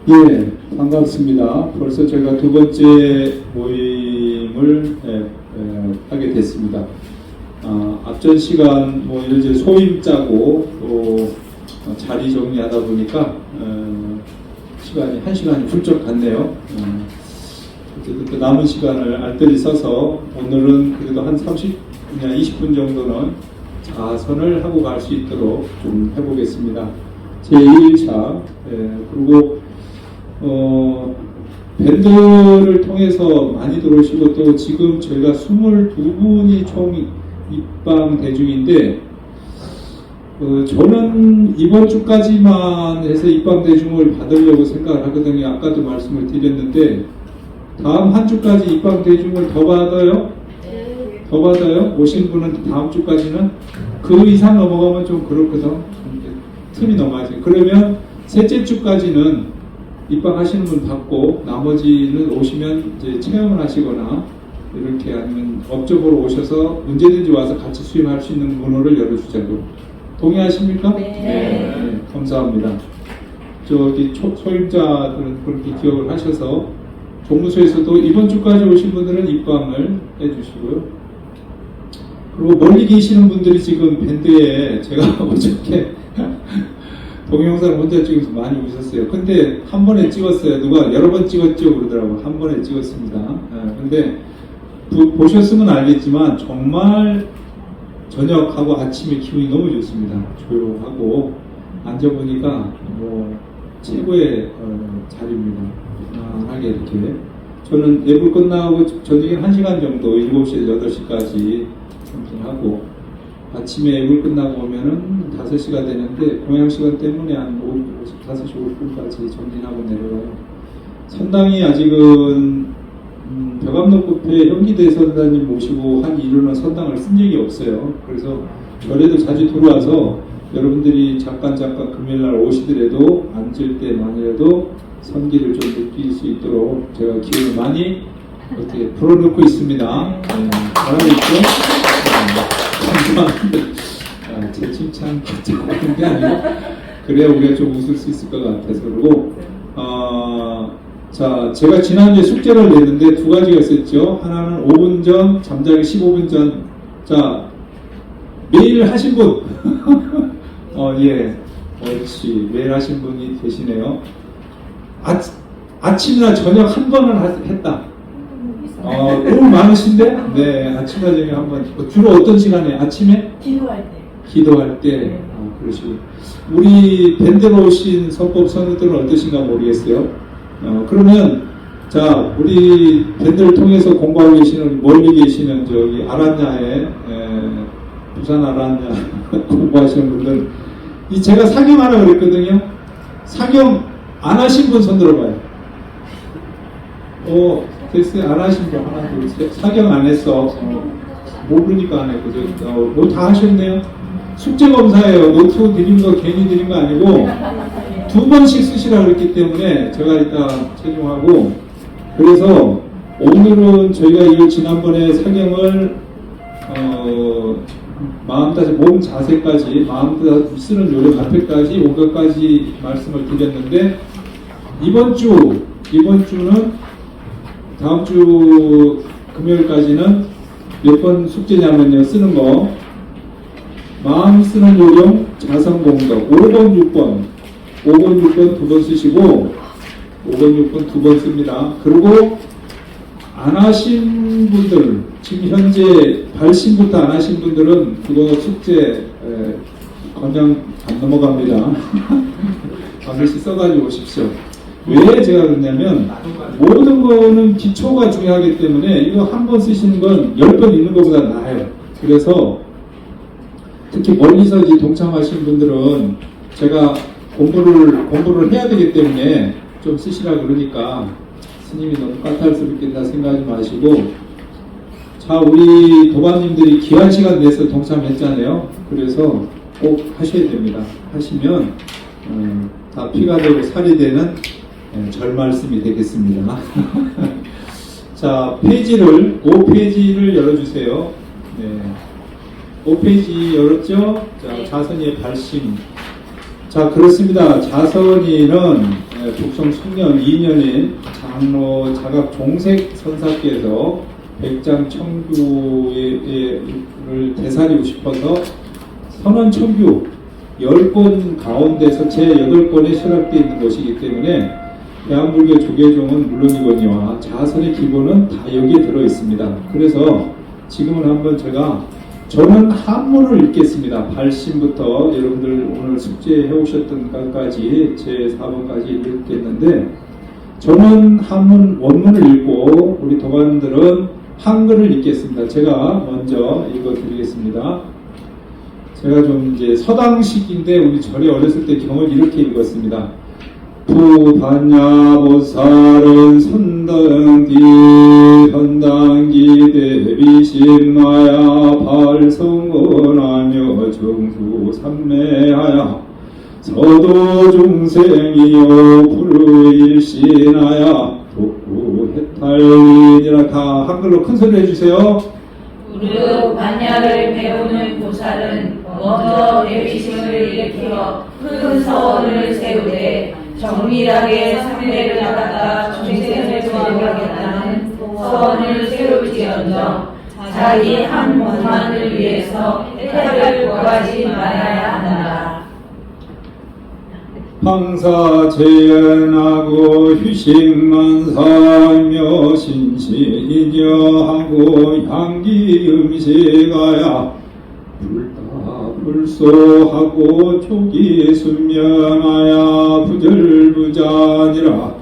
예, 반갑습니다. 벌써 제가 두 번째 모임을 하게 됐습니다. 앞전 시간 뭐 이제 소임 짜고 또 자리 정리하다 보니까 시간이 한 시간이 훌쩍 갔네요. 어쨌든 그 남은 시간을 알뜰히 써서 오늘은 그래도 한 30분, 20분 정도는 자선을 하고 갈 수 있도록 좀 해보겠습니다. 제1차 그리고 밴드를 통해서 많이 들어오시고 또 지금 저희가 22분이 총 입방 대중인데 저는 이번 주까지만 해서 입방 대중을 받으려고 생각을 하거든요. 아까도 말씀을 드렸는데 다음 한 주까지 입방 대중을 더 받아요? 네. 더 받아요? 오신 분은 다음 주까지는 그 이상 넘어가면 좀 그렇거든. 틈이 넘어가지. 그러면 셋째 주까지는 입방하시는 분 받고 나머지는 오시면 이제 체험을 하시거나 이렇게 아니면 업적으로 오셔서 언제든지 와서 같이 수임할 수 있는 문호를 열어주자고. 동의하십니까? 네. 네. 감사합니다. 저기 소임자들은 그렇게 기억을 하셔서 종무소에서도 이번 주까지 오신 분들은 입방을 해주시고요. 그리고 멀리 계시는 분들이 지금 밴드에 제가 어저께 동영상을 혼자 찍어서 많이 웃었어요. 근데 한 번에 찍었어요. 누가 여러 번 찍었죠 그러더라고요. 한 번에 찍었습니다. 근데 보셨으면 알겠지만 정말 저녁하고 아침에 기분이 너무 좋습니다. 조용하고 앉아보니까 뭐 최고의 자리입니다. 편안하게 이렇게. 저는 예불 끝나고 저녁에 1시간 정도 7시에서 8시까지 캠핑하고 아침에 예불 끝나고 오면은 5시가 되는데 공양시간 때문에 한 5시 50분까지 정진하고 내려가요. 선당이 아직은 벽암록급회 현기대 선사님 모시고 한 이후로는 선당을 쓴 적이 없어요. 그래서 절에도 자주 들어와서 여러분들이 잠깐 금요일날 오시더라도 앉을 때만이라도 선기를 좀 느낄 수 있도록 제가 기운을 많이 어떻게 불어넣고 있습니다. 잘하고 있죠? 제 칭찬 하는 게 아니고 그래야 우리가 좀 웃을 수 있을 것 같아서 그러고 자 제가 지난주에 숙제를 냈는데 두 가지가 있었죠. 하나는 5분 전 잠자기 15분 전. 자 매일 하신 분 예 옳지 매일 하신 분이 계시네요. 아침이나 저녁 한 번은 했다. 너무 많으신데? 네, 아침이나 저녁 한 번. 주로 어떤 시간에? 아침에? 기도할 때. 그러시고. 우리 밴드로 오신 선법 선우들은 어떠신가 모르겠어요. 그러면, 자, 우리 밴드를 통해서 공부하고 계시는, 멀리 계시는 저기 아란야에, 부산 아란야 공부하시는 분들, 제가 사경하라고 그랬거든요. 사경 안 하신 분 손 들어봐요. 됐어요. 안 하신 분 하나, 둘, 셋. 사경 안 했어. 모르니까 안 했고, 뭐 다 하셨네요. 숙제 검사예요. 노트 드린 거 괜히 드린 거 아니고, 2번씩 쓰시라고 그랬기 때문에 제가 일단 책임하고, 그래서 오늘은 저희가 이 지난번에 사경을, 몸 자세까지, 마음 쓰는 요령 앞에까지, 5가까지 말씀을 드렸는데, 이번 주는 다음 주 금요일까지는 몇 번 숙제냐면요. 쓰는 거 마음 쓰는 요령 자성공덕 5번 6번 두 번 쓰시고 5번 6번 두 번 씁니다. 그리고 안 하신 분들 지금 현재 발신부터 안 하신 분들은 그거 숙제 그냥 안 넘어갑니다. 반드시 써가지고 오십시오. 왜 제가 그러냐면 모든 거는 기초가 중요하기 때문에 이거 한 번 쓰시는 건 10번 읽는 것보다 나아요. 그래서 특히 멀리서 이제 동참하신 분들은 제가 공부를 해야 되기 때문에 좀 쓰시라 그러니까 스님이 너무 까탈스럽겠다 생각하지 마시고 자 우리 도반님들이 귀한 시간 내서 동참했잖아요. 그래서 꼭 하셔야 됩니다. 하시면 다 피가 되고 살이 되는 절 말씀이 되겠습니다. 자, 5페이지를 열어주세요. 네. 5페이지 열었죠? 자, 자선의 발심. 자, 그렇습니다. 자선인은 북송 숙련 2년인 장로 자각 종색 선사께서 백장 청규를 되살리고 싶어서 선원 청규 10권 가운데서 제 8권에 수락되어 있는 것이기 때문에 대한불교 조계종은 물론이거니와 자선의 기본은 다 여기에 들어 있습니다. 그래서 지금은 한번 저는 한문을 읽겠습니다. 발심부터 여러분들 오늘 숙제해 오셨던 것까지 제 4번까지 읽겠는데, 저는 한문 원문을 읽고 우리 도반들은 한글을 읽겠습니다. 제가 먼저 읽어드리겠습니다. 제가 좀 이제 서당식인데 우리 절에 어렸을 때 경을 이렇게 읽었습니다. 부반야보살은 선당기 대비심마야 발성원하며 정수 삼매하야 서도중생이요 불의일신하야 독구해탈이니라. 다 한글로 큰 소리 해주세요. 무릇 반야를 배우는 보살은 먼저 대비심을 일으켜 큰 서원을 세우되 정밀하게 삼매를 나가다 중생을 구하겠다는 서원을 세울지언정 자기 한 몸만을 위해서 해탈을 구하지 말아야 한다. 방사 재현하고 휴식만 살며 신신이녀하고 향기 음식하야 불소하고 초기 순면하야 부절부잔이라.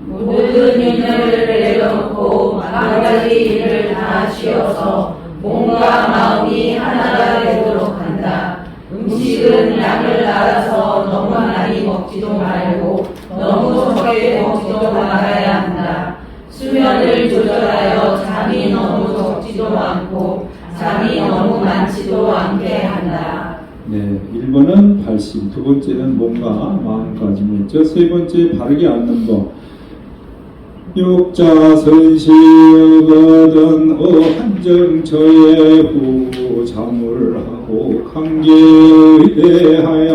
모든 인연을 내려놓고 만가지 일을 다 지어서 몸과 마음이 하나가 되도록 한다. 음식은 양을 알아서 너무 많이 먹지도 말고 너무 적게 먹지도 말아야 한다. 수면을 조절하여 잠이 너무 적지도 않고 잠이 너무 많지도 않게 한다. 네, 1번은 발심, 두 번째는 몸과 마음까지였죠. 세 번째 바르게 앉는 법. 육자선시거든 한정처에 후 자물하고 강계의대하야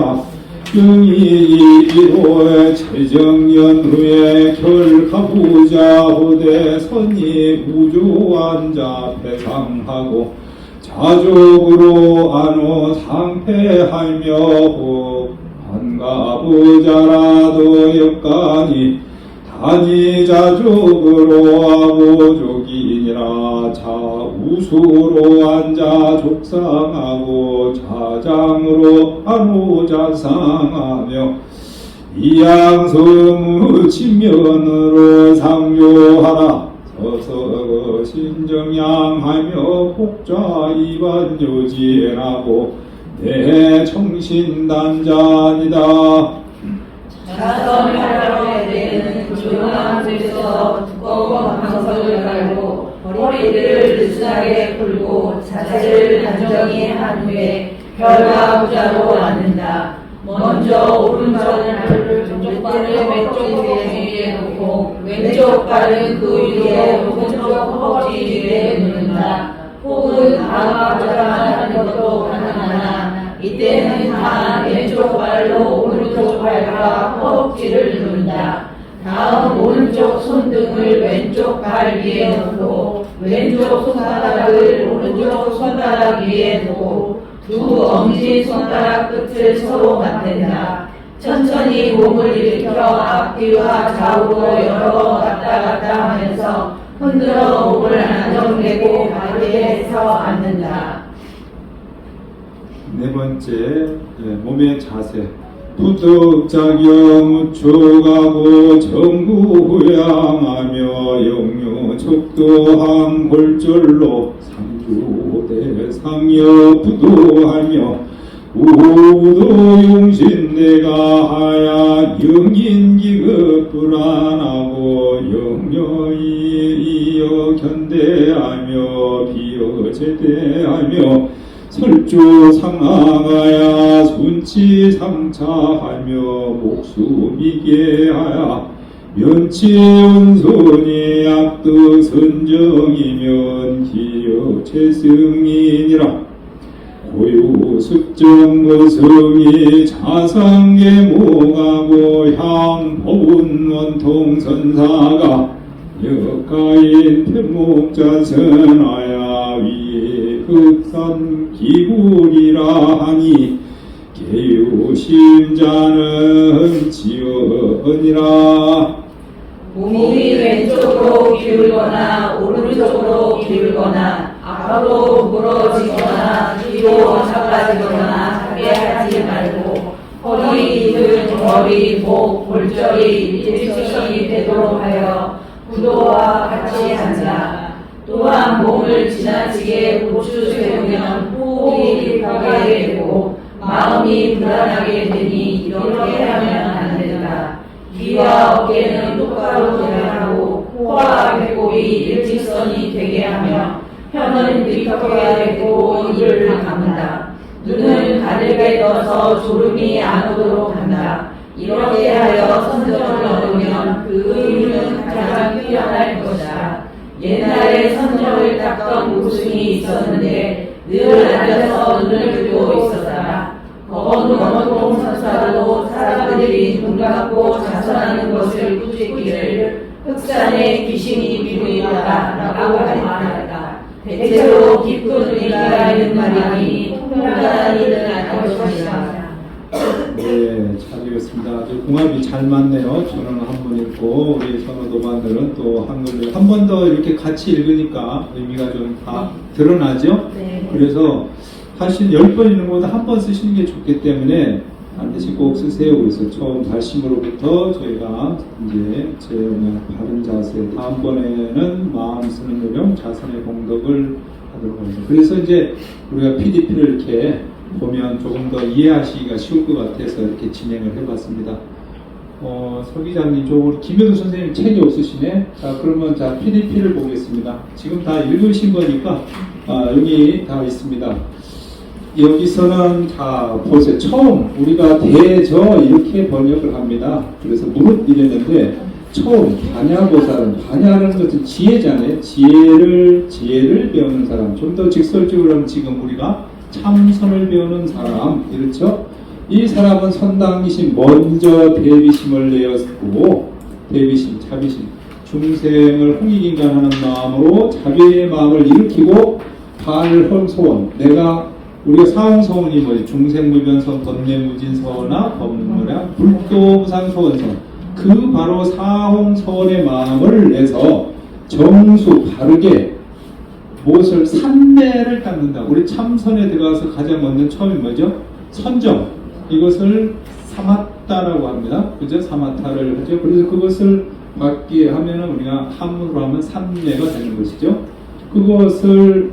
영이이로의 최정연후에 결가부자 후대 선이 우조환자 배상하고 자족으로 안호 상패하며 후 한가부자라도 역간이 단이자족으로 아고족이니라. 자우수로 앉아 족상하고 자장으로 안호자상하며 이양성의 친면으로 상조하라. 서서 신정양하며 복좌 이반요지라고 내 청신단자니다. 자선하러 때는 조용한 곳에서 두꺼운 방석을 깔고 허리를 느슨하게 풀고 자세를 단정히 한 후에 결과부자로 앉는다. 먼저 오른발을 왼쪽 허벅지 위에 놓고 왼쪽 발은 그 위에 오른쪽 허벅지 위에 놓는다. 혹은 다음부자만 하는 것도 가능하나 이때는 다 왼쪽 발로 오른쪽 발과 허벅지를 누른다. 다음 오른쪽 손등을 왼쪽 발 위에 놓고 왼쪽 손바닥을 오른쪽 손바닥 위에 놓고 두 엄지 손가락 끝을 서로 맞댄다. 천천히 몸을 일으켜 앞뒤와 좌우로 여러 번 왔다 갔다 하면서 흔들어 몸을 안정되고 바르게 해서 앉는다. 네 번째, 몸의 자세. 부득작용 우축하고 정구후양하며 영유 척도항 골절로 상주대상여 부도하며 우도 용신내가 하야 영인기급 불안하고 영여이 이어 견대하며 비어 제대하며 설조 상하가야 순치 상차하며 목수 미개하야 면치 은손이 악득 선정이면 기여 최승이니라. 고유 습정거성이 자상계모가고 향법운 원통선사가 역가인 편목자선하야 위 흑산 기불이라 하니 개유심자는 지언이라. 몸이 왼쪽으로 기울거나 오른쪽으로 기울거나 앞으로 부러지거나 뒤로 자빠지거나 하게 하지 말고 허리, 등, 머리, 목, 골절이 일직선이 되도록 하여 구도와 같이 앉아. 또한 몸을 지나치게 고추 세우면 호흡이 벽하게 되고 마음이 불안하게 되니 이렇게 하면 안 된다. 귀와 어깨는 똑바로 돌아가고 코와 배꼽이 일직선이 되게 하며 혀는 비켜게 되고 입을 감는다. 눈은 가늘게 떠서 졸음이 안 오도록 한다. 이렇게 하여 선정을 얻으면 그 의미는 가장 뛰어날 것이다. 옛날에 선정을 닦던 우승이 있었는데 늘 앉아서 눈을 뜨고 있었다. 거건 선사도 사람들이 눈 감고 자선하는 것을 꾸짖기를 흑산에 귀신이 비루이다 라고 말했다. 대체로 깊은 의미가 있는 말이니 통달한 일은 아닐 것이다. 네, 잘 읽었습니다. 아주 궁합이 잘 맞네요. 저는 한번 읽고 우리 선호도반들은 또 한글로 한 번 더 이렇게 같이 읽으니까 의미가 좀 다 드러나죠. 네. 그래서 사실 10번 읽는 것보다 한 번 쓰시는 게 좋기 때문에 반드시 꼭 쓰세요. 그래서 처음 발심으로부터 저희가 이제 제 바른 자세, 다음번에는 마음 쓰는 요령, 자선의 공덕을 하도록 하겠습니다. 그래서 이제 우리가 PDP를 이렇게 보면 조금 더 이해하시기가 쉬울 것 같아서 이렇게 진행을 해봤습니다. 서 기자님, 우리 김효두 선생님 책이 없으시네. 자, 그러면 자 PDP를 보겠습니다. 지금 다 읽으신 거니까 여기 다 있습니다. 여기서는 자 보세요. 처음 우리가 대저 이렇게 번역을 합니다. 그래서 무릇 이랬는데 처음 반야보살은, 반야라는 것은 지혜잖아요. 지혜를 배우는 사람. 좀 더 직설적으로 하면 지금 우리가 참선을 배우는 사람, 그렇죠? 이 사람은 선당이신 먼저 대비심을 내었고, 대비심, 자비심, 중생을 홍익인간하는 마음으로 자비의 마음을 일으키고 발헐소원, 우리가 사홍소원이 뭐예요? 중생무변선, 번뇌무진서나 법문무량, 불도무상소원선, 그 바로 사홍소원의 마음을 내서 정수 바르게 무엇을 삼매를 닦는다. 우리 참선에 들어가서 가장 먼저 처음이 뭐죠? 선정. 이것을 사마타라고 합니다. 그죠? 사마타를 하죠. 그래서 그것을 받게 하면은 우리가 한문으로 하면 삼매가 되는 것이죠. 그것을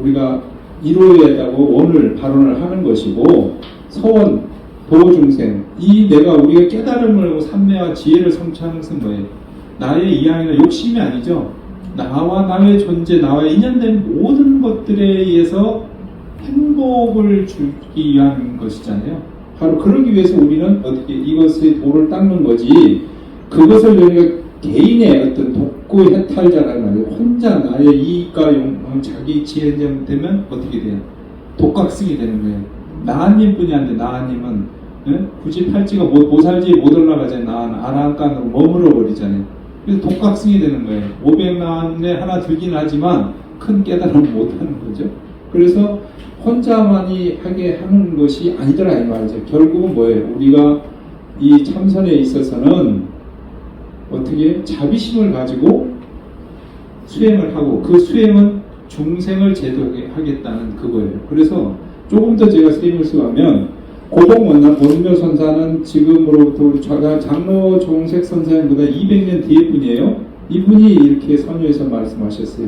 우리가 이루어야다고 오늘 발언을 하는 것이고, 서원, 도중생, 우리가 깨달음을 하고 삼매와 지혜를 성취하는 것은 뭐예요? 나의 이양이나 욕심이 아니죠. 나와 나의 존재, 나와 인연된 모든 것들에 의해서 행복을 주기 위한 것이잖아요. 바로 그러기 위해서 우리는 어떻게 이것의 도를 닦는 거지, 그것을 우리가 개인의 어떤 독구 해탈자라는 말이에요. 혼자 나의 이익과 자기 지혜점 되면 어떻게 돼요? 독각성이 되는 거예요. 나한님뿐이 아닌데 나한님은 굳이 팔찌가 모살지에 못 올라가잖아요. 나한 아랑간으로 머물러 버리잖아요. 그래서 독각성이 되는 거예요. 500만에 하나 들긴 하지만 큰 깨달음을 못 하는 거죠. 그래서 혼자만이 하게 하는 것이 아니더라 이 말이죠. 결국은 뭐예요? 우리가 이 참선에 있어서는 어떻게 자비심을 가지고 수행을 하고, 그 수행은 중생을 제도하겠다는 그거예요. 그래서 조금 더 제가 세임을수하면 고봉원묘선사는 지금으로부터 우리 장로 종색 선사님보다 200년 뒤에 분이에요. 이분이 이렇게 선유에서 말씀하셨어요.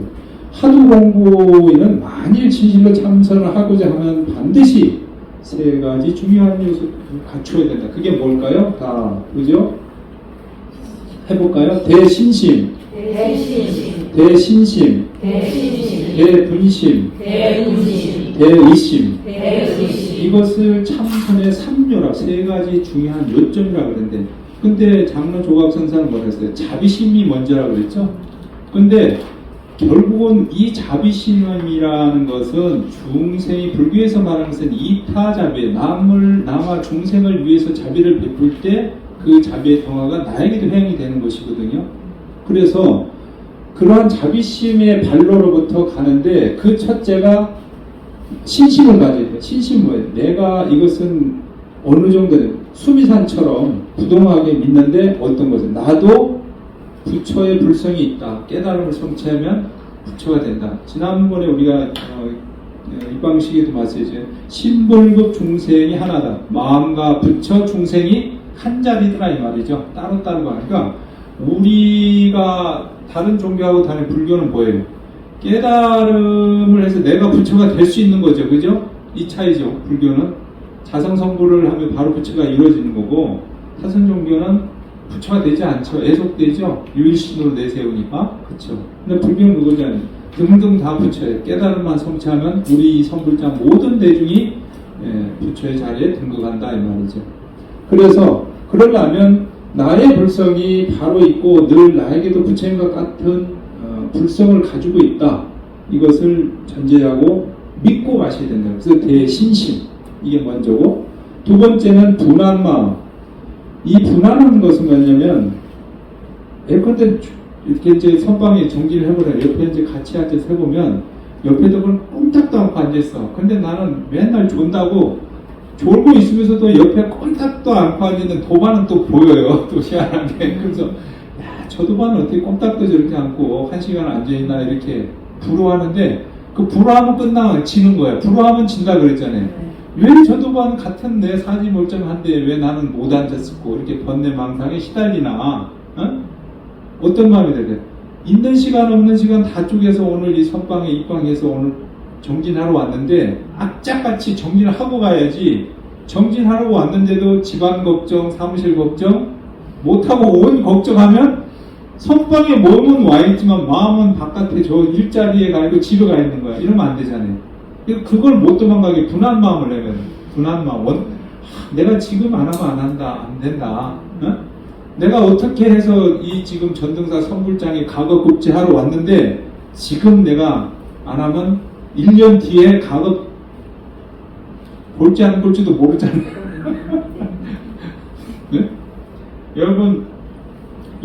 하도 공부에는 만일 진실로 참선을 하고자 하면 반드시 세 가지 중요한 요소를 갖춰야 된다. 그게 뭘까요? 다 그죠? 해볼까요? 대신심, 대신심, 대분심, 대의심. 이것을 참선의 삼요라, 세 가지 중요한 요점이라고 그랬는데, 근데 장로 조각선사는 뭐라 했어요? 자비심이 먼저라고 그랬죠? 근데 결국은 이 자비심이라는 것은 중생이 불교에서 말하는 것은 이타자비, 남과 중생을 위해서 자비를 베풀 때 그 자비의 동화가 나에게도 해양이 되는 것이거든요. 그래서 그러한 자비심의 발로로부터 가는데 그 첫째가 신심을 가져야 돼요. 신심은 뭐예요? 내가 이것은 어느 정도 수미산처럼 부동하게 믿는데 어떤 것은 나도 부처의 불성이 있다. 깨달음을 성취하면 부처가 된다. 지난번에 우리가 입방식에도 말씀했죠. 신불급 중생이 하나다. 마음과 부처 중생이 한 자리더라 이 말이죠. 따로따로 하니까 우리가 다른 종교하고 다른 불교는 뭐예요? 깨달음을 해서 내가 부처가 될 수 있는 거죠. 그죠? 이 차이죠. 불교는 자성성불을 하면 바로 부처가 이루어지는 거고 사선 종교는 부처가 되지 않죠. 애속되죠. 유일신으로 내세우니까. 그렇죠. 근데 불교는 그거잖아요. 등등 다 부처예요. 깨달음만 성취하면 우리 선불자 모든 대중이 부처의 자리에 등극한다 이 말이죠. 그래서 그러려면 나의 불성이 바로 있고 늘 나에게도 부처님과 같은 불성을 가지고 있다. 이것을 전제하고 믿고 마셔야 된다. 그래서 대신심 이게 먼저고 두 번째는 분한 마음. 이 분한한 것은 뭐냐면 예컨대 이렇게 이제 선방에 정지를 해보라. 옆에 이제 같이 앉아서 해보면 옆에도 그걸 꼼짝도 않고 앉아있어. 근데 나는 맨날 존다고 졸고 있으면서도 옆에 꼼짝도 않고 앉아있는 도반은 또 보여요. 또 희한하게. 그래서 야, 저 도반은 어떻게 꼼짝도 저렇게 않고 1시간 앉아있나 이렇게 부러워하는데 그 부러워하면 끝나면 지는 거야. 부러워하면 진다 그랬잖아요. 왜 저 도반 같은 내 사지 멀쩡한데 왜 나는 못 앉았었고 이렇게 번뇌망상에 시달리나. 어떤 마음이 들어요? 있는 시간 없는 시간 다 쪼개서 오늘 이 선방에 입방해서 오늘 정진하러 왔는데 악착같이 정진을 하고 가야지. 정진하러 왔는데도 집안 걱정, 사무실 걱정 못하고 온 걱정하면 선방에 몸은 와있지만 마음은 바깥에 저 일자리에 가 있고 집에 가 있는 거야. 이러면 안 되잖아요. 그걸 못 도망가게 분한 마음을 내면 분한 마음. 내가 지금 안 하면 안 한다. 안 된다. 내가 어떻게 해서 이 지금 전등사 선불장에 가급급제하러 왔는데 지금 내가 안 하면 1년 뒤에 가급 볼지 안 볼지도 모르잖아요. 네? 여러분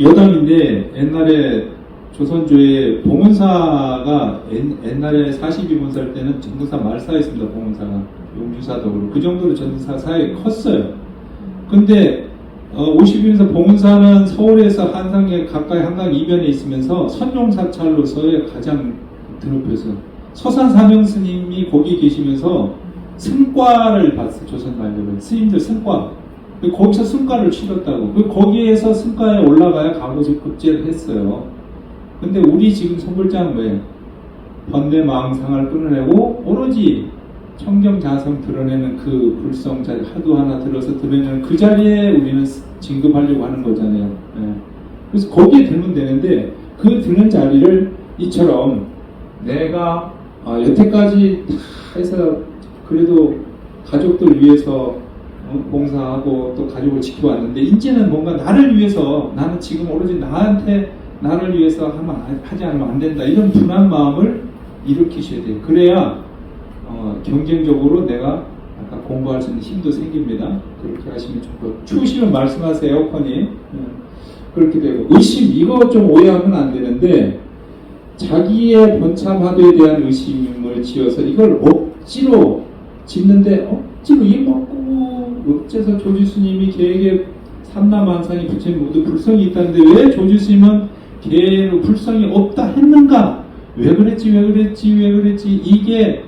여담인데 옛날에 조선조에 봉은사가 옛날에 42문살 때는 전등사 말사였습니다. 봉은사가 용주사덕으로 그 정도로 전등사 사역이 컸어요. 근데 50인에서 봉은사는 서울에서 한상에 가까이 한강 이변에 있으면서 선용사찰로서의 가장 드높여서 서산사명 스님이 거기 계시면서 승과를 봤어요. 조선 말대로 스님들 승과. 거기서 승과를 치렀다고. 거기에서 승과에 올라가야 가고급제를 했어요. 근데 우리 지금 선불자는 뭐예요? 번뇌망상을 끊어내고 오로지 청경자성 드러내는 그 불성자 하도 하나 들어서 드러내는 그 자리에 우리는 진급하려고 하는 거잖아요. 네. 그래서 거기에 들면 되는데 그 드는 자리를 이처럼 내가 여태까지 다 해서 그래도 가족들 위해서 봉사하고 또 가족을 지켜왔는데 이제는 뭔가 나를 위해서 나는 지금 오로지 나를 위해서 하지 않으면 안 된다. 이런 분한 마음을 일으키셔야 돼요. 그래야 경쟁적으로 내가 아까 공부할 수 있는 힘도 생깁니다. 그렇게 하시면 좋고 추우시면 말씀하세요, 코니. 그렇게 되고 의심 이거 좀 오해하면 안 되는데 자기의 번참화도에 대한 의심을 지어서 이걸 억지로 짓는데 억지로 이 먹고 어째서 조지스님이 개에게 삼라만상이 부처님 모두 불성이 있다는데 왜 조지스님은 개로 불성이 없다 했는가? 왜 그랬지 이게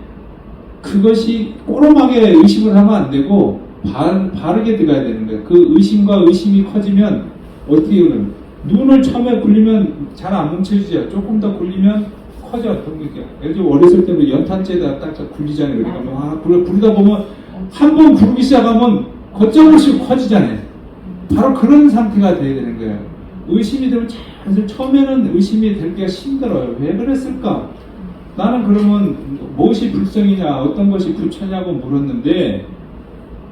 그것이 꼬롬하게 의심을 하면 안 되고 바르게 들어가야 되는 거예요. 그 의심과 의심이 커지면 어떻게 그러면 눈을 처음에 굴리면 잘 안 뭉쳐지죠. 조금 더 굴리면 커져. 예를 들어 어렸을 때도 연탄재에다 딱 굴리잖아요. 그러니까 굴리다 보면 한 번 굴기 시작하면 걷잡을수록 커지잖아요. 바로 그런 상태가 돼야 되는 거예요. 의심이 되면 처음에는 의심이 되기가 힘들어요. 왜 그랬을까? 나는 그러면 무엇이 불성이냐, 어떤 것이 부처냐고 물었는데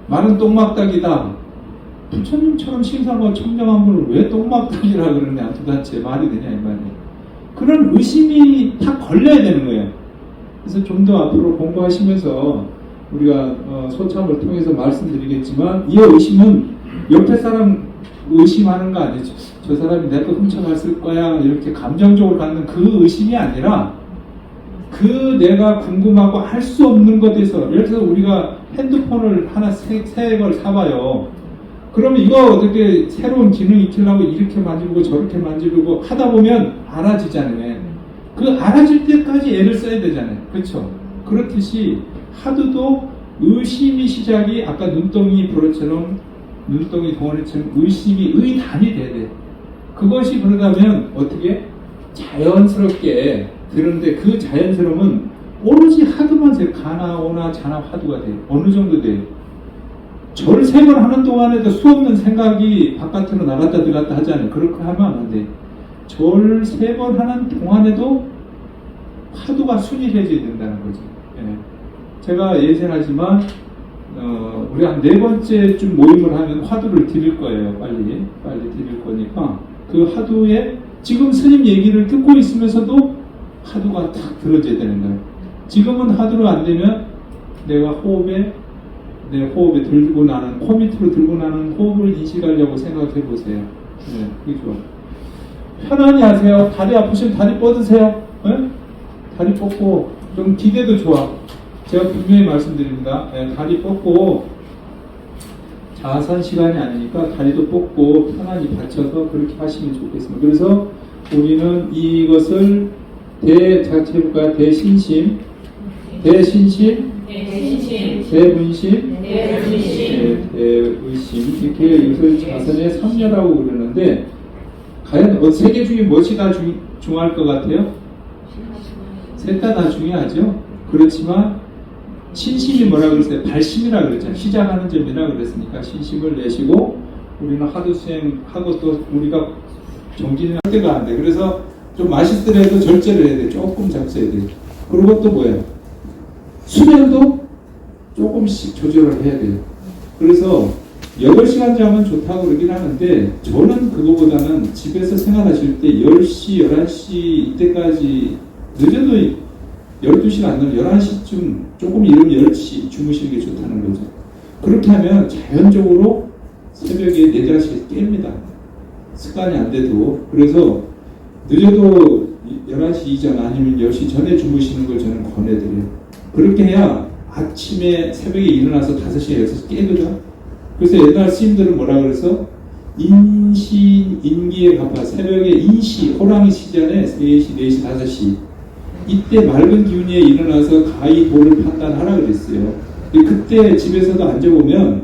말은 똥막닥이다. 부처님처럼 신사고 청정한 분을 왜 똥막닥이라 그러냐 도대체 말이 되냐 이 말이에요. 그런 의심이 다 걸려야 되는 거예요. 그래서 좀 더 앞으로 공부하시면서 우리가 소참을 통해서 말씀드리겠지만 이 의심은 옆에 사람 의심하는 거 아니죠. 저 사람이 내 거 훔쳐갔을 거야 이렇게 감정적으로 갖는 그 의심이 아니라 그 내가 궁금하고 할 수 없는 것에 대해서 예를 들어서 우리가 핸드폰을 하나 새 걸 사봐요. 그러면 이거 어떻게 새로운 기능 익히려고 이렇게 만지고 저렇게 만지고 하다 보면 알아지잖아요. 그 알아질 때까지 애를 써야 되잖아요. 그렇죠? 그렇듯이 하드도 의심이 시작이 아까 눈덩이 불어처럼 눈덩이 덩어리처럼 의심이 의단이 돼야 돼. 그것이 그러다면 어떻게 자연스럽게 되는데 그 자연스러움은 오로지 하드만 세 가나 오나 자나 화두가 돼요. 어느 정도 돼요. 절 3번 하는 동안에도 수없는 생각이 바깥으로 나갔다 들어갔다 하잖아요. 그렇게 하면 안 돼. 절 3번 하는 동안에도 화두가 순일해져야 된다는 거죠. 예. 제가 예전하지만 우리 한 4번째쯤 모임을 하면 화두를 드릴 거예요. 빨리 드릴 거니까 그 화두에 지금 스님 얘기를 듣고 있으면서도 화두가 탁 들어져야 되는 거예요. 지금은 화두로 안 되면 내가 내 호흡에 들고 나는 코 밑으로 들고 나는 호흡을 인식하려고 생각해 보세요. 네, 그게 좋아. 편안히 하세요. 다리 아프시면 다리 뻗으세요. 네? 다리 뻗고 좀 기대도 좋아. 제가 분명히 말씀드립니다. 네, 다리 뻗고 자선 시간이 아니니까 다리도 뻗고 편안히 받쳐서 그렇게 하시면 좋겠습니다. 그래서 우리는 이것을 대자체부가 대신심, 대분심, 대의심 이렇게 이것을 자선의 3녀라고 그러는데 과연 3개 중에 무엇이 다 중요할 것 같아요? 셋 다 중요하죠. 그렇지만 신심이 뭐라 그랬어요? 발심이라 그랬잖아요. 시작하는 점이라 그랬으니까 신심을 내시고 우리는 하도 수행하고 또 우리가 정진을 할 때가 안 돼. 그래서 좀 맛있더라도 절제를 해야 돼. 조금 잡숴야 돼. 그리고 또 뭐예요? 수면도 조금씩 조절을 해야 돼요. 그래서 8시간 자면 좋다고 그러긴 하는데 저는 그거보다는 집에서 생활하실 때 10시, 11시 이때까지 늦어도 12시가 안 되면 11시쯤 조금 이르면 10시 주무시는 게 좋다는 거죠. 그렇게 하면 자연적으로 새벽에 4, 5시에 깹니다. 습관이 안 돼도. 그래서 늦어도 11시 이전 아니면 10시 전에 주무시는 걸 저는 권해드려요. 그렇게 해야 아침에 새벽에 일어나서 5시에 6시 깨거든. 그래서 옛날 스님들은 뭐라 그래서 인시, 인기에 갚아 새벽에 인시, 호랑이 시전에 3시, 4시, 5시 이때 맑은 기운에 일어나서 가히 도를 판단하라 그랬어요. 근데 그때 집에서도 앉아보면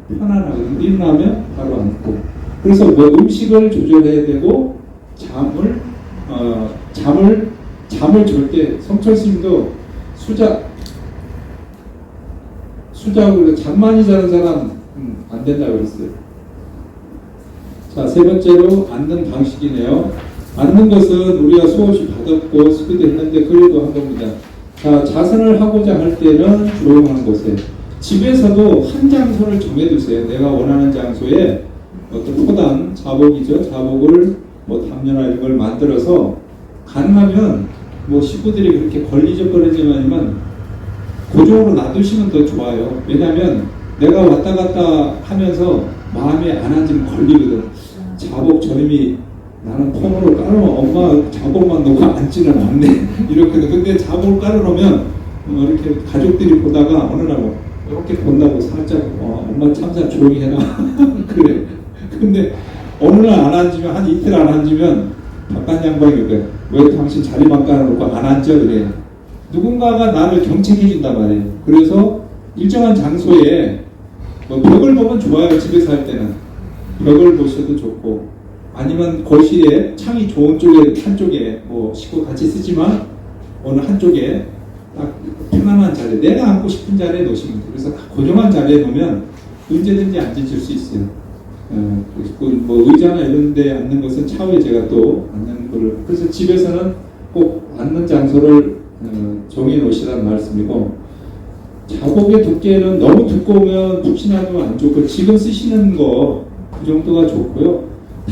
편안하고 일어나면 바로 앉고 그래서 뭐 음식을 조절해야 되고 잠을 절대 성철 스님도 수작으로 잠 많이 자는 사람 안 된다고 그랬어요. 자, 3번째로 앉는 방식이네요. 앉는 것은 우리가 수없이 받았고 수기도 했는데 그래도 한 겁니다. 자, 자선을 하고자 할 때는 조용한 곳에 집에서도 한 장소를 정해두세요. 내가 원하는 장소에 어떤 포단, 자복이죠. 자복을 뭐 담요나 이런 걸 만들어서 가능하면 뭐 식구들이 그렇게 걸리적거리지만 고정으로 놔두시면 더 좋아요. 왜냐하면 내가 왔다 갔다 하면서 마음에 안 앉으면 걸리거든. 자복 저림이 나는 폰으로 깔아놓으면 엄마 자복만 놓고 앉지는 않네. 이렇게. 근데 자복을 깔아놓으면 이렇게 가족들이 보다가 어느 날 이렇게 본다고 살짝 엄마 참사 조용히 해라. 그래. 근데 어느 날 안 앉으면 한 이틀 안 앉으면 바깥 양반이 그래. 왜 당신 자리만 깔아놓고 안 앉아 그래. 누군가가 나를 경책해 준단 말이에요. 그래서 일정한 장소에 벽을 보면 좋아요. 집에서 할 때는 벽을 보셔도 좋고 아니면 거실에 창이 좋은 쪽에 한쪽에 뭐 식구 같이 쓰지만 어느 한쪽에 딱 편안한 자리 내가 앉고 싶은 자리에 놓으시면 돼요. 그래서 고정한 자리에 놓으면 언제든지 앉으실 수 있어요. 뭐 의자나 이런 데 앉는 것은 차후에 제가 또 앉는 거를 그래서 집에서는 꼭 앉는 장소를 정해 놓으시라는 말씀이고 자복의 두께는 너무 두꺼우면 푹신하면 안 좋고 지금 쓰시는 거 그 정도가 좋고요.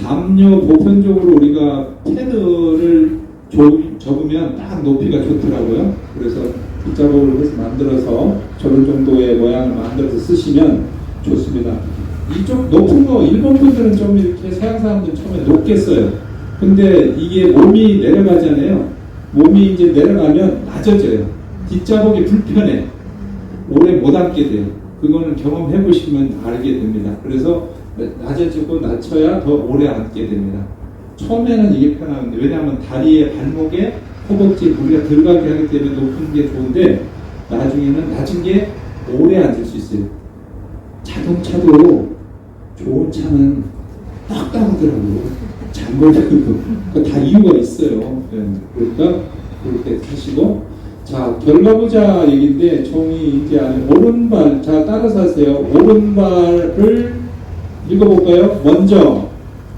담요 보편적으로 우리가 패드를 접으면 딱 높이가 좋더라고요. 그래서 빗자국을 해서 만들어서 저런 정도의 모양을 만들어서 쓰시면 좋습니다. 이쪽 높은 거 일본 분들은 좀 이렇게 서양 사람들 처음에 높게 써요. 근데 이게 몸이 내려가잖아요. 몸이 이제 내려가면 낮아져요. 뒷자국이 불편해. 오래 못 앉게 돼요. 그거는 경험해 보시면 알게 됩니다. 그래서 낮아지고 낮춰야 더 오래 앉게 됩니다. 처음에는 이게 편한데, 왜냐하면 다리에 발목에 허벅지에 무리가 들어가게 하기 때문에 높은 게 좋은데, 나중에는 낮은 게 오래 앉을 수 있어요. 자동차도 좋은 차는 딱딱하더라고요. 장거리도. 다 이유가 있어요. 그러니까 그렇게 하시고, 자, 결과부자 얘기인데, 종이 이제 안에 오른발, 자, 따라서 하세요. 오른발을 읽어볼까요? 먼저,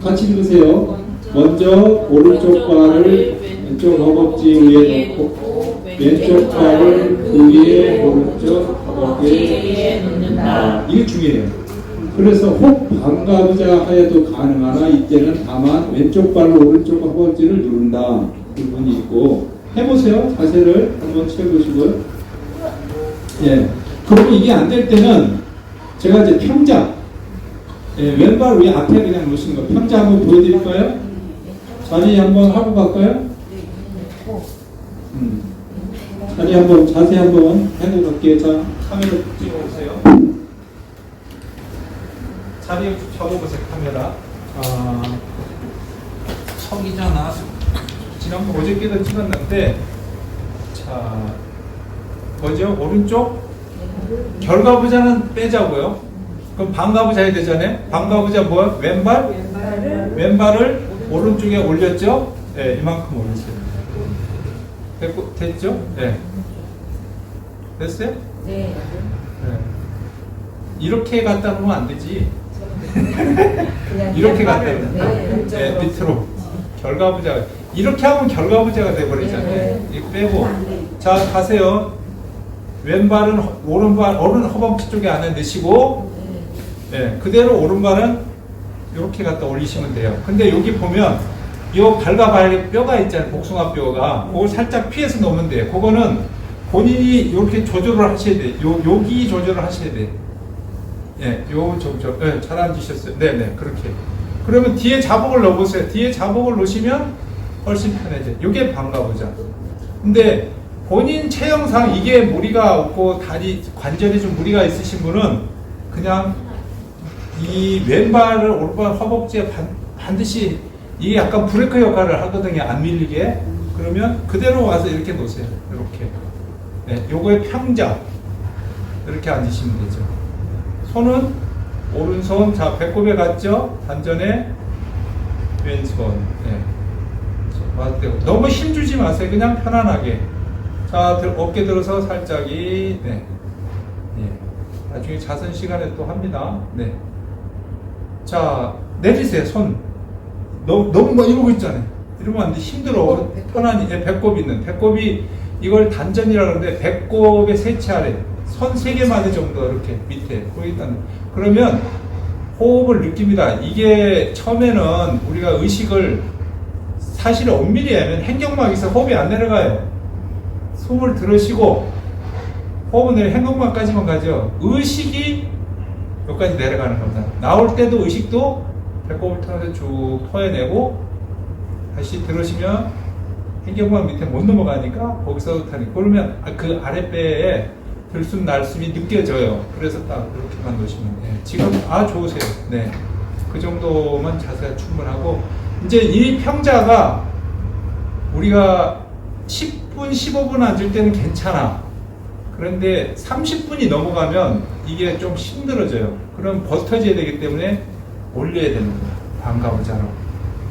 같이 읽으세요. 먼저 오른쪽 발을 왼쪽 허벅지 위에 놓고 왼쪽 발을 그 위에 오른쪽 허벅지 위에 놓는다. 이게 중요해요. 그래서 혹 반가부자 하여도 가능하나 이때는 다만 왼쪽 발로 오른쪽 허벅지를 누른다. 부분이 있고 해보세요. 자세를 한번 채워보시고요. 예. 그리고 이게 안 될 때는 제가 이제 평자, 예, 왼발 위에 앞에 그냥 놓으시는 거 평자 한번 보여드릴까요? 자리 한번 하고 갈까요? 자리 한번 자세 한번 해고 갈게요. 자, 카메라 찍어보세요. 자리 접어보세요. 카메라. 서기잖아. 지난번 어저께도 찍었는데, 자, 뭐죠? 오른쪽 결과부자는 빼자고요. 그럼 반가부자 해야 되잖아요. 반가부자 뭐야? 왼발을 오른쪽에 올렸죠? 네, 이만큼 올렸어요. 됐죠? 네. 됐어요? 네. 네. 이렇게 갖다 놓으면 안 되지. 이렇게 갖다 놓으면 네, 밑으로. 결과부자. 이렇게 하면 결과부자가 돼버리잖아요. 네. 이거 빼고. 자, 가세요. 왼발은 오른 허벅지 쪽에 안에 넣으시고, 네, 그대로 오른발은 이렇게 갖다 올리시면 돼요. 근데 여기 보면 이 발과 발 뼈가 있잖아요. 복숭아뼈가. 그걸 살짝 피해서 놓으면 돼요. 그거는 본인이 이렇게 조절을 하셔야 돼요. 여기 조절을 하셔야 돼요. 예, 네, 잘 앉으셨어요. 네네, 그렇게. 그러면 뒤에 자복을 넣어보세요. 뒤에 자복을 놓으시면 훨씬 편해져요. 이게 반가보자. 근데 본인 체형상 이게 무리가 없고 다리 관절이 좀 무리가 있으신 분은 그냥 이 왼발을 오른발 허벅지에 반드시 이게 약간 브레이크 역할을 하거든요. 안 밀리게. 그러면 그대로 와서 이렇게 놓으세요. 이렇게. 네, 요거의 평자. 이렇게 앉으시면 되죠. 손은 오른손, 자, 배꼽에 갔죠? 단전에 왼손. 네. 맞대고. 너무 힘주지 마세요. 그냥 편안하게. 자, 어깨 들어서 살짝이, 네. 네. 나중에 자선 시간에 또 합니다. 네. 자, 내리세요, 손. 너무 막 이러고 있잖아요. 이러면 안 돼. 힘들어. 편안히, 배꼽 있는. 배꼽이, 이걸 단전이라고 하는데, 배꼽의 세치 아래, 손 3개 마디 정도 이렇게 밑에. 일단, 그러면 호흡을 느낍니다. 이게 처음에는 우리가 의식을 사실 엄밀히 하면 행경막에서 호흡이 안 내려가요. 숨을 들으시고, 호흡은 내려 행경막까지만 가죠. 의식이 여기까지 내려가는 겁니다. 나올 때도 의식도 배꼽을 통해서 쭉 토해내고 다시 들으시면 행경막 밑에 못 넘어가니까 거기서 타니 그러면 그 아랫배에 들숨 날숨이 느껴져요. 그래서 딱 이렇게만 놓으시면 돼요. 지금 좋으세요. 네, 그 정도만 자세가 충분하고 이제 이 평자가 우리가 10분 15분 앉을 때는 괜찮아. 그런데 30분이 넘어가면 이게 좀 힘들어져요. 그럼 버텨져야 되기 때문에 올려야 되는 거예요. 반가우자로.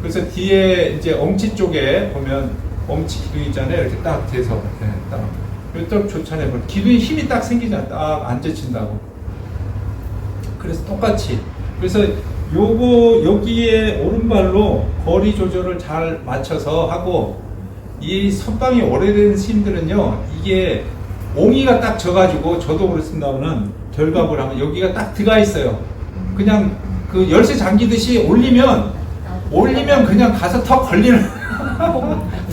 그래서 뒤에 이제 엉치 쪽에 보면 엉치 기둥 있잖아요. 이렇게 딱 대서, 네, 딱. 딱 좋잖아요. 기둥에 힘이 딱 생기잖아요. 딱 안 젖힌다고. 그래서 똑같이. 그래서 여기에 오른발로 거리 조절을 잘 맞춰서 하고, 이 선방이 오래된 스님들은요, 이게 옹이가 딱 져가지고, 저도 그렇습니다만은, 결갑을 하면 여기가 딱 들어가 있어요. 그냥 그 열쇠 잠기듯이 올리면 그냥 가서 턱 걸리는.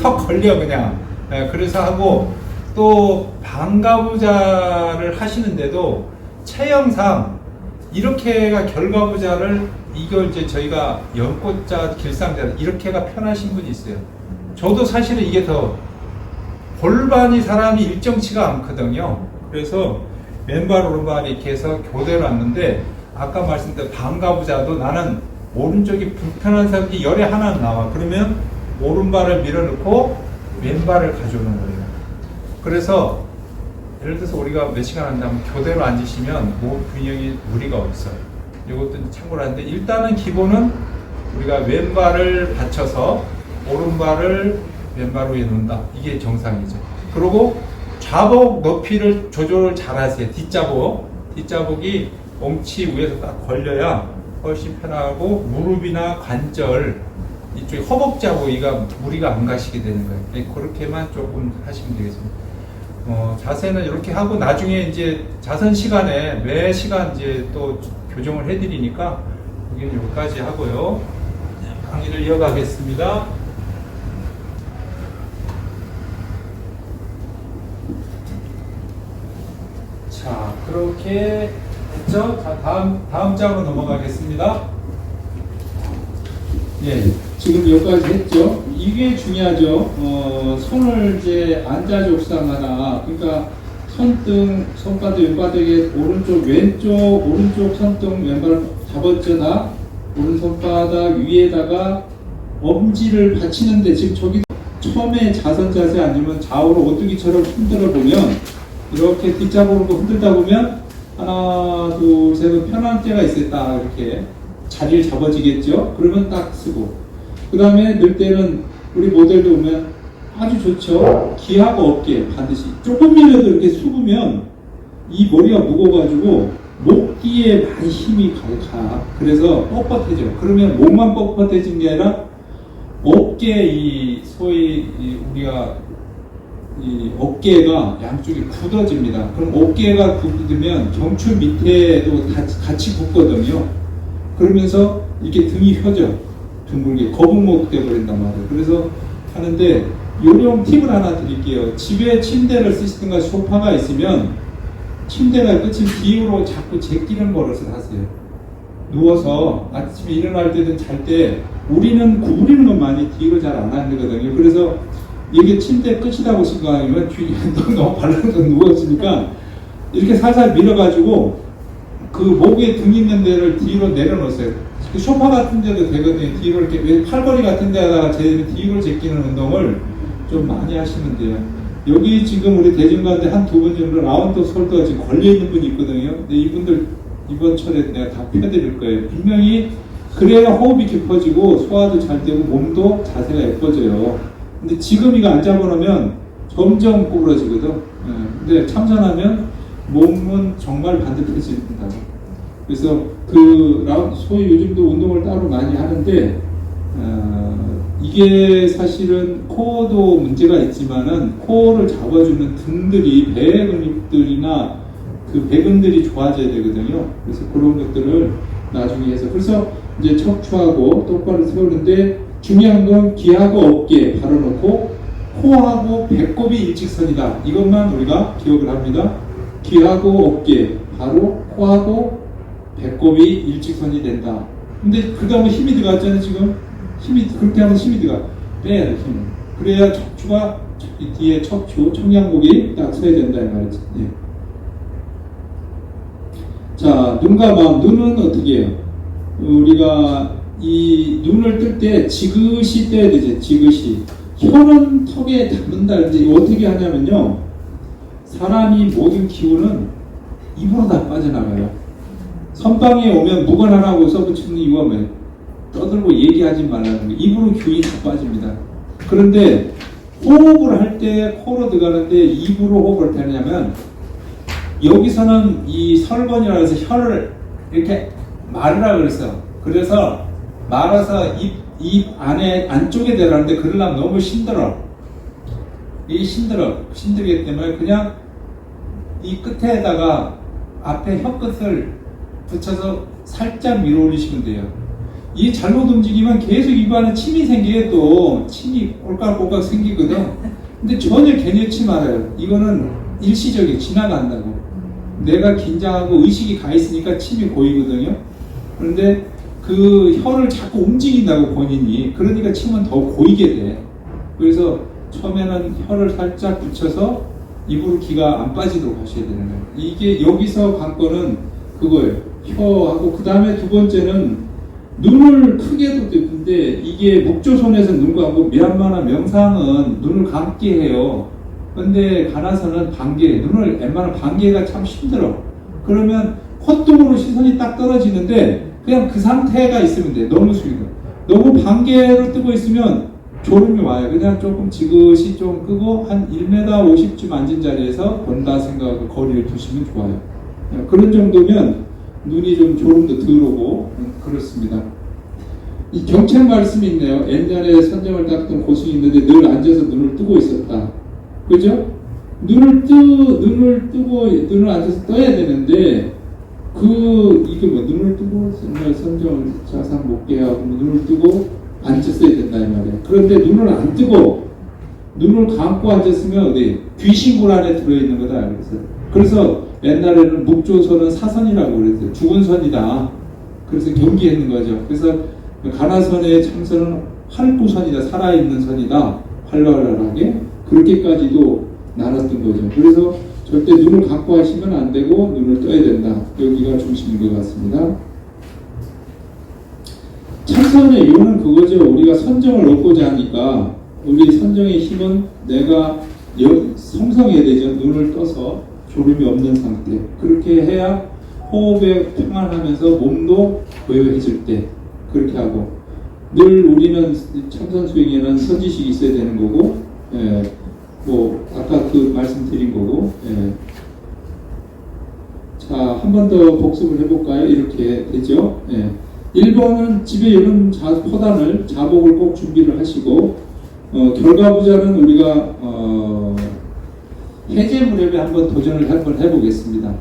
턱 걸려 그냥. 예, 그래서 하고 또 반가부자를 하시는데도 체형상 이렇게가 결과부자를 이걸 이제 저희가 연꽃자 길상자 이렇게가 편하신 분이 있어요. 저도 사실은 이게 더 골반이 사람이 일정치가 않거든요. 그래서 왼발 오른발 이렇게 해서 교대로 놨는데 아까 말씀드린 반가부자도 나는 오른쪽이 불편한 사람이 열에 하나 나와. 그러면 오른발을 밀어넣고 왼발을 가져오는 거예요. 그래서 예를 들어서 우리가 몇 시간 한다면 교대로 앉으시면 몸 균형이 무리가 없어요. 이것도 참고로 하는데 일단은 기본은 우리가 왼발을 받쳐서 오른발을 왼발 위에 놓는다. 이게 정상이죠. 그리고 좌복 높이를 조절을 잘 하세요. 뒷좌복이 엉치 위에서 딱 걸려야 훨씬 편하고 무릎이나 관절 이쪽에 허벅지하고 무리가 안 가시게 되는 거예요. 네, 그렇게만 조금 하시면 되겠습니다. 자세는 이렇게 하고 나중에 이제 자선 시간에 매 시간 이제 또 교정을 해드리니까 여기는 여기까지 하고요. 강의를 이어가겠습니다. 자, 그렇게 했죠? 자, 다음 장으로 넘어가겠습니다. 예, 지금 여기까지 했죠. 이게 중요하죠. 손을 이제 앉아족상하나, 그러니까 손등, 손바닥, 왼바닥에 오른쪽 손등, 왼발 잡았잖아. 오른손바닥 위에다가 엄지를 받치는데 지금 저기 처음에 자선 자세 아니면 좌우로 오뚜기처럼 흔들어 보면 이렇게 뒷좌복으로 흔들다 보면 하나, 둘, 셋 편한 때가 있어요. 딱 이렇게. 자리를 잡아지겠죠? 그러면 딱 쓰고. 그 다음에 늘 때는 우리 모델도 보면 아주 좋죠? 귀하고 어깨 반드시. 조금이라도 이렇게 숙으면 이 머리가 무거워가지고 목 뒤에 많이 힘이 가. 그래서 뻣뻣해져. 그러면 목만 뻣뻣해진 게 아니라 어깨 소위 우리가 이 어깨가 양쪽이 굳어집니다. 그럼 어깨가 굳으면 경추 밑에도 같이 굳거든요. 그러면서 이렇게 등이 펴져. 둥글게 거북목 되어버린단 말이에요. 그래서 하는데 요령 팁을 하나 드릴게요. 집에 침대를 쓰시든가 소파가 있으면 침대가 끝이 뒤로 자꾸 제끼는 버릇을 하세요. 누워서 아침에 일어날 때든 잘 때 우리는 구부리는 건 많이 뒤로 잘 안 하거든요. 그래서 이게 침대 끝이라고 생각하면 뒤에 너무 발라서 누워지니까 이렇게 살살 밀어가지고 그 목에 등 있는 데를 뒤로 내려놓으세요. 그 소파 같은 데도 되거든요. 뒤로 이렇게 왜 팔걸이 같은 데다가 뒤로 제끼는 운동을 좀 많이 하시면 돼요. 여기 지금 우리 대중가운데 한 두 분 정도 라운드 솔더가 지금 걸려있는 분이 있거든요. 근데 이분들 이번 철에 내가 다 펴드릴 거예요. 분명히 그래야 호흡이 깊어지고 소화도 잘 되고 몸도 자세가 예뻐져요. 근데 지금 이거 안 잡아놓으면 점점 구부러지거든. 근데 참선하면 몸은 정말 반듯해진다. 그래서 소위 요즘도 운동을 따로 많이 하는데 이게 사실은 코어도 문제가 있지만은 코어를 잡아주는 등들이 배 근육들이나 그 배근들이 좋아져야 되거든요. 그래서 그런 것들을 나중에 해서 그래서 이제 척추하고 똑바로 세우는데 중요한 건 귀하고 어깨 바로 놓고 코하고 배꼽이 일직선이다. 이것만 우리가 기억을 합니다. 귀하고 어깨 바로 코하고 배꼽이 일직선이 된다. 근데 그 다음에 힘이 들어갔잖아요. 지금 그렇게 하면 힘이 들어가. 빼야 돼. 힘을. 그래야 척추가 뒤에 청량목이 딱 서야 된다 이 말이지. 예. 자, 눈과 마음. 눈은 어떻게 해요? 우리가 이 눈을 뜰 때 지그시 떼야 되죠. 지그시. 혀는 턱에 담는다. 이제 어떻게 하냐면요. 사람이 모든 기운은 입으로 다 빠져나가요. 선방에 오면 무관하라고 써붙이는 이유가 뭐예요? 떠들고 얘기하지 말라는 거예요. 입으로 기운이 다 빠집니다. 그런데 호흡을 할 때 코로 들어가는데 입으로 호흡을 할 때냐면 여기서는 이 설번이라고 해서 혀를 이렇게 말으라 그랬어. 그래서 말아서 입 안에 안쪽에 들어가는데 그러려면 너무 힘들어. 힘들기 때문에 그냥 이 끝에다가 앞에 혀 끝을 붙여서 살짝 밀어 올리시면 돼요. 이 잘못 움직이면 계속 입안에 침이 생기게 또 침이 꼴깍꼴깍 생기거든. 근데 전혀 개념치 말아요. 이거는 일시적이에요. 지나간다고. 내가 긴장하고 의식이 가 있으니까 침이 고이거든요. 그런데 그 혀를 자꾸 움직인다고 본인이. 그러니까 침은 더 고이게 돼. 그래서 처음에는 혀를 살짝 붙여서 입으로 기가 안 빠지도록 하셔야 되는 거예요. 이게 여기서 관건은 그거예요. 혀하고 그 다음에 두 번째는 눈을 크게도 뜨는데 이게 목조선에서 눈 감고 미얀마나 명상은 눈을 감게 해요. 근데 가나서는 반개, 눈을 웬만하면 반개가 참 힘들어. 그러면 콧등으로 시선이 딱 떨어지는데 그냥 그 상태가 있으면 돼. 너무 숙이고. 너무 반개를 뜨고 있으면 졸음이 와요. 그냥 조금 지그시 좀 끄고 한 1m 50쯤 앉은 자리에서 본다 생각하고 거리를 두시면 좋아요. 그런 정도면 눈이 좀 졸음도 덜 오고 그렇습니다. 이 경책 말씀이 있네요. 옛날에 선정을 닦던 고승이 있는데 늘 앉아서 눈을 뜨고 있었다. 그죠? 눈을 뜨고 눈을 앉아서 떠야 되는데 이게 뭐 눈을 뜨고 정말 선정을 자상 못게 하고 눈을 뜨고 앉았어야 된다 이 말이에요. 그런데 눈을 안 뜨고 눈을 감고 앉았으면 어디 귀신굴 안에 들어있는 거다. 그래서 옛날에는 묵조선은 사선이라고 그랬어요. 죽은 선이다. 그래서 경기했는 거죠. 그래서 가나선의 참선은 활구선이다. 살아있는 선이다. 활발하게 그렇게까지도 나눴던 거죠. 그래서 절대 눈을 감고 하시면 안 되고 눈을 떠야 된다. 여기가 중심인 것 같습니다. 참선의 이유는 그거죠. 우리가 선정을 얻고자 하니까 우리 선정의 힘은 내가 성성해야 되죠. 눈을 떠서 졸음이 없는 상태. 그렇게 해야 호흡에 평안하면서 몸도 고요해질 때 그렇게 하고 늘 우리는 참선 수행에는 선지식이 있어야 되는 거고 뭐 아까 그 말씀드린 거고 자, 한 번 더 복습을 해볼까요? 이렇게 되죠. 1번은 집에 이런 포단을 자복을 꼭 준비를 하시고 결과부자는 우리가 해제 무렵에 한번 도전을 한번 해보겠습니다.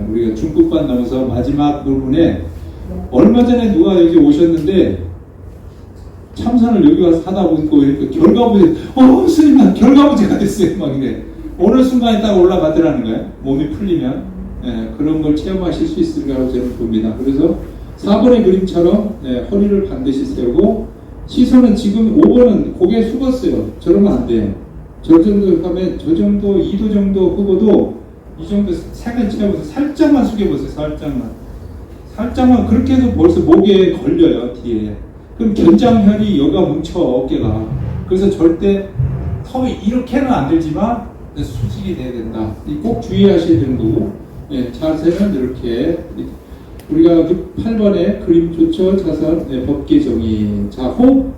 우리가 중국반 넘어서 마지막 부분에 얼마 전에 누가 여기 오셨는데 참선을 여기 와서 하다 보니까 결과부자 스님 난 결과부자가 됐어요 막 이래. 어느 순간에 딱 올라가더라는 거예요. 몸이 풀리면 그런 걸 체험하실 수 있을까라고 저는 봅니다. 그래서 4번의 그림처럼 허리를 반드시 세우고 시선은 지금 5번은 고개 숙었어요. 저러면 안 돼요. 저 정도 하면 저 정도 2도 정도 끄고도 이 정도 색은 채워서 살짝만 숙여보세요. 살짝만 그렇게 해도 벌써 목에 걸려요. 뒤에. 그럼 견장혈이 여기가 뭉쳐 어깨가. 그래서 절대 턱이 이렇게는 안 들지만 수직이 돼야 된다. 꼭 주의하셔야 되는 거고 자세는 이렇게 우리가 8번에 그림 좋죠. 자선 법계정의. 자 호흡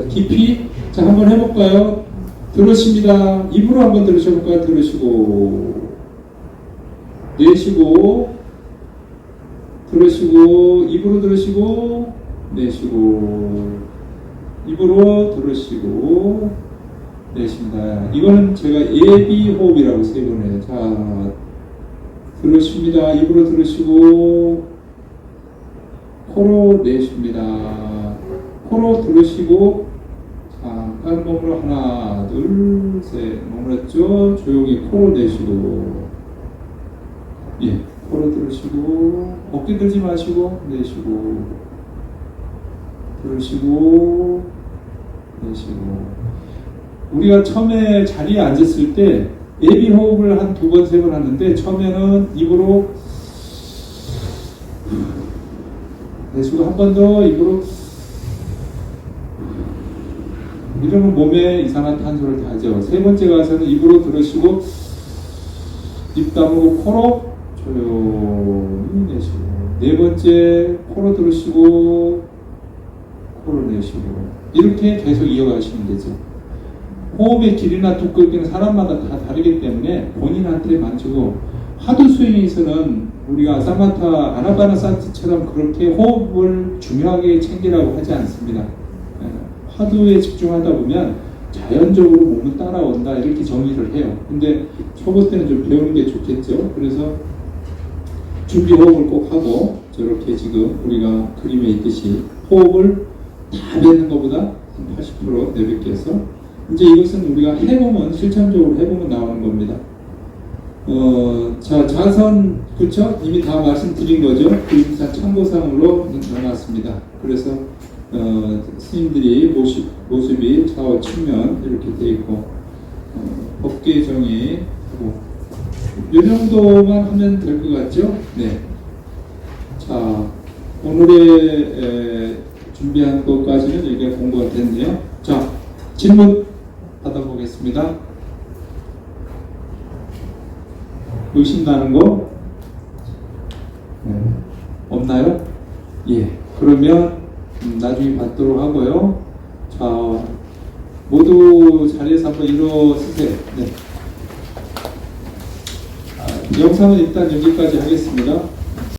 깊이 자 한번 해볼까요? 들으십니다. 입으로 한번 들으셔볼까요? 들으시고 내쉬고 들으시고 입으로 들으시고 내쉬고 입으로 들으시고 내쉽니다. 이거는 제가 예비호흡이라고 세 번 해요. 자 들으십니다. 입으로 들으시고 코로 내쉽니다. 코로 들으시고 잠깐 몸으로 하나 둘 셋 머물렀죠. 조용히 코로 내쉬고 코로 들으시고 어깨 들지 마시고 내쉬고 들으시고 내쉬고. 우리가 처음에 자리에 앉았을 때 예비 호흡을 한 2번, 3번 하는데 처음에는 입으로 내쉬고 한 번 더 입으로 이러면 몸에 이상한 탄소를 타죠. 3번째 가서는 입으로 들으시고 입 다물고 코로 조용히 내쉬고 4번째 코로 들으시고 코로 내쉬고 이렇게 계속 이어가시면 되죠. 호흡의 길이나 두께는 사람마다 다 다르기 때문에 본인한테 맞추고 화두 수행에서는 우리가 아사마타 아나파나사티처럼 그렇게 호흡을 중요하게 챙기라고 하지 않습니다. 화두에 집중하다 보면 자연적으로 몸은 따라온다 이렇게 정의를 해요. 근데 초보 때는 좀 배우는 게 좋겠죠. 그래서 준비 호흡을 꼭 하고 저렇게 지금 우리가 그림에 있듯이 호흡을 다 뱉는 것보다 한 80% 내뱉겠어. 이제 이것은 우리가 해보면, 실천적으로 해보면 나오는 겁니다. 자, 자선, 그쵸? 이미 다 말씀드린 거죠? 그림사 참고사항으로 넣어놨습니다. 그래서, 스님들이 모습이 좌우 측면 이렇게 되어 있고, 법계 정의하고, 이 정도만 하면 될 것 같죠? 네. 자, 오늘의 준비한 것까지는 이게 공부가 됐네요. 자, 질문 받아보겠습니다. 의심나는 거? 없나요? 예. 그러면 나중에 받도록 하고요. 자, 모두 자리에서 한번 일어서세요. 네. 영상은 일단 여기까지 하겠습니다.